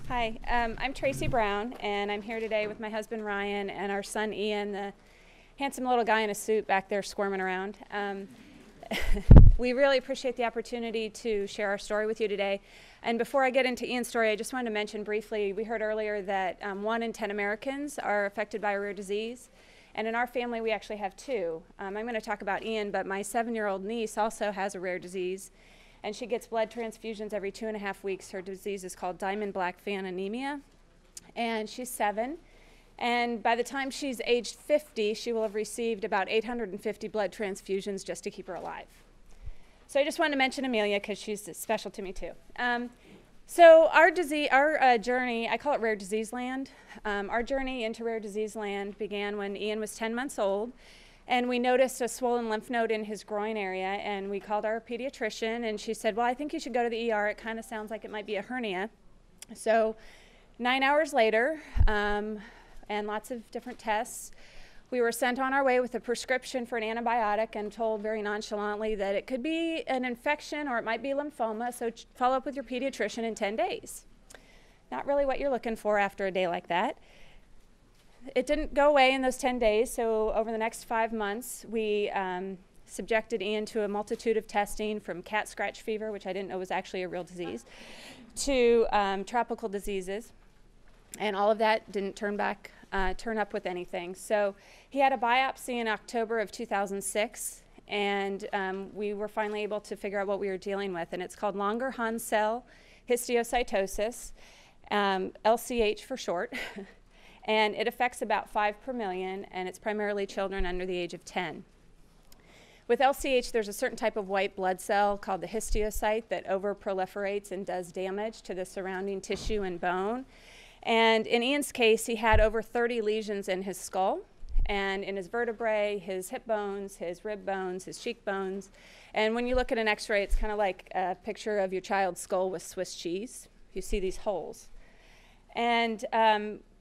Hi, I'm Tracy Brown, and I'm here today with my husband Ryan and our son Ian, the handsome little guy in a suit back there squirming around. We really appreciate the opportunity to share our story with you today. And before I get into Ian's story, I just wanted to mention briefly, we heard earlier that 1 in 10 Americans are affected by a rare disease. And in our family, we actually have 2. I'm going to talk about Ian, but my 7-year-old niece also has a rare disease. And she gets blood transfusions every 2.5 weeks. Her disease is called diamond black fan anemia. And she's 7. And by the time she's aged 50, she will have received about 850 blood transfusions just to keep her alive. So I just wanted to mention Amelia because she's special to me too. So our journey, I call it Rare Disease Land. Our journey into Rare Disease Land began when Ian was 10 months old. And we noticed a swollen lymph node in his groin area, and we called our pediatrician, and she said, well, I think you should go to the ER. It kind of sounds like it might be a hernia. So 9 hours later, and lots of different tests, we were sent on our way with a prescription for an antibiotic and told very nonchalantly that it could be an infection or it might be lymphoma, so follow up with your pediatrician in 10 days. Not really what you're looking for after a day like that. It didn't go away in those 10 days, so over the next 5 months, we subjected Ian to a multitude of testing, from cat scratch fever, which I didn't know was actually a real disease, to tropical diseases, and all of that didn't turn up with anything. So he had a biopsy in October of 2006, and we were finally able to figure out what we were dealing with, and it's called Langerhans cell histiocytosis, LCH for short. And it affects about 5 per million, and it's primarily children under the age of 10. With LCH, there's a certain type of white blood cell called the histiocyte that overproliferates and does damage to the surrounding tissue and bone. And in Ian's case, he had over 30 lesions in his skull, and in his vertebrae, his hip bones, his rib bones, his cheekbones. And when you look at an x-ray, it's kind of like a picture of your child's skull with Swiss cheese. You see these holes. And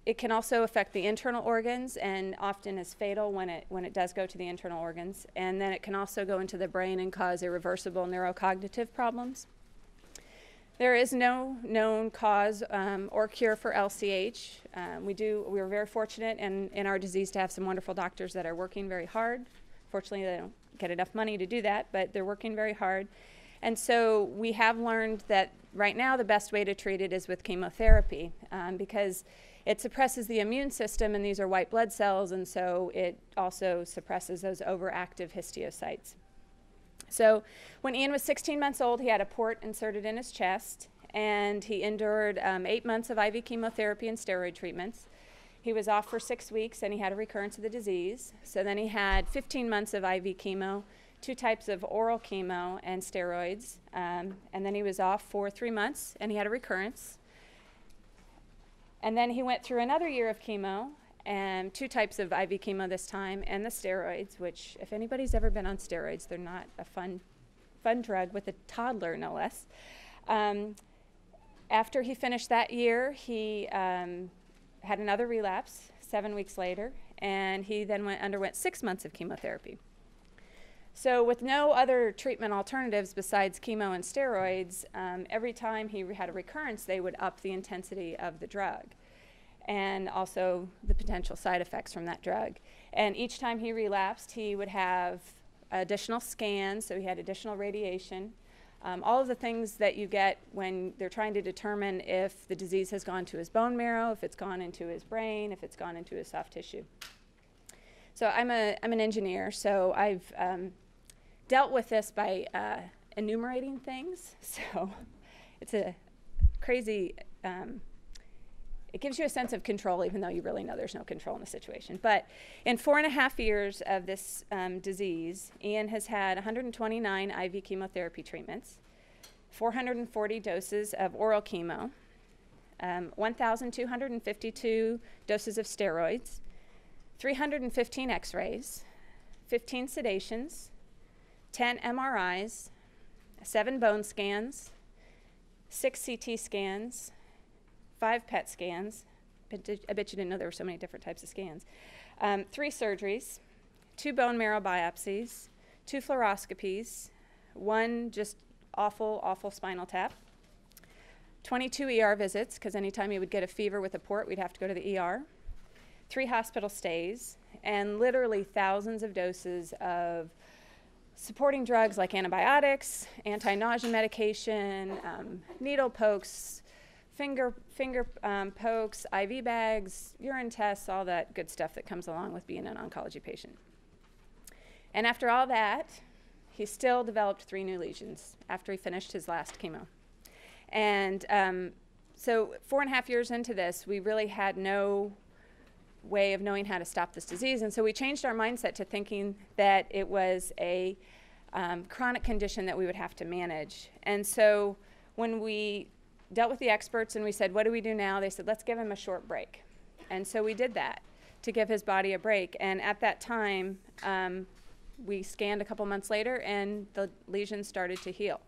it can also affect the internal organs, and often is fatal when it does go to the internal organs. And then it can also go into the brain and cause irreversible neurocognitive problems. There is no known cause or cure for LCH. We were very fortunate in our disease to have some wonderful doctors that are working very hard. Fortunately, they don't get enough money to do that, but they're working very hard. And so we have learned that right now the best way to treat it is with chemotherapy, because it suppresses the immune system, and these are white blood cells, and so it also suppresses those overactive histiocytes. So when Ian was 16 months old, he had a port inserted in his chest, and he endured 8 months of IV chemotherapy and steroid treatments. He was off for 6 weeks, and he had a recurrence of the disease. So then he had 15 months of IV chemo, 2 types of oral chemo and steroids, and then he was off for 3 months, and he had a recurrence. And then he went through another year of chemo, and 2 types of IV chemo this time, and the steroids, which, if anybody's ever been on steroids, they're not a fun drug with a toddler, no less. After he finished that year, he had another relapse 7 weeks later, and he then underwent 6 months of chemotherapy. So with no other treatment alternatives besides chemo and steroids, every time he had a recurrence, they would up the intensity of the drug, and also the potential side effects from that drug. And each time he relapsed, he would have additional scans, so he had additional radiation, all of the things that you get when they're trying to determine if the disease has gone to his bone marrow, if it's gone into his brain, if it's gone into his soft tissue. So I'm an engineer, so I've dealt with this by enumerating things. So it's a crazy, it gives you a sense of control, even though you really know there's no control in the situation. But in 4.5 years of this disease, Ian has had 129 IV chemotherapy treatments, 440 doses of oral chemo, 1,252 doses of steroids, 315 x-rays, 15 sedations, 10 MRIs, 7 bone scans, 6 CT scans, 5 PET scans. I bet you didn't know there were so many different types of scans. 3 surgeries, 2 bone marrow biopsies, 2 fluoroscopies, 1 just awful spinal tap, 22 ER visits, because anytime he would get a fever with a port, we'd have to go to the ER. 3 hospital stays, and literally thousands of doses of supporting drugs like antibiotics, anti-nausea medication, needle pokes, finger pokes, IV bags, urine tests, all that good stuff that comes along with being an oncology patient. And after all that, he still developed 3 new lesions after he finished his last chemo. And so 4.5 years into this, we really had no way of knowing how to stop this disease. And so we changed our mindset to thinking that it was a chronic condition that we would have to manage. And so when we dealt with the experts and we said, what do we do now? They said, let's give him a short break. And so we did that to give his body a break. And at that time, we scanned a couple months later and the lesions started to heal.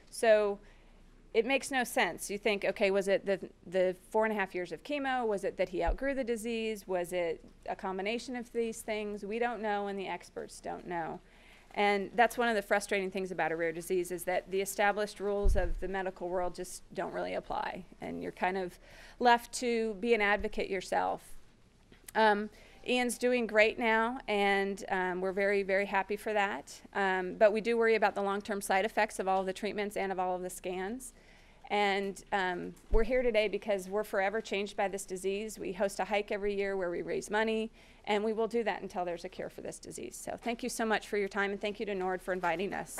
So it makes no sense. You think, okay, was it the 4.5 years of chemo? Was it that he outgrew the disease? Was it a combination of these things? We don't know, and the experts don't know. And that's one of the frustrating things about a rare disease, is that the established rules of the medical world just don't really apply, and you're kind of left to be an advocate yourself. Ian's doing great now, and we're very, very happy for that. But we do worry about the long-term side effects of all of the treatments and of all of the scans. And we're here today because we're forever changed by this disease. We host a hike every year where we raise money, and we will do that until there's a cure for this disease. So thank you so much for your time, and thank you to NORD for inviting us.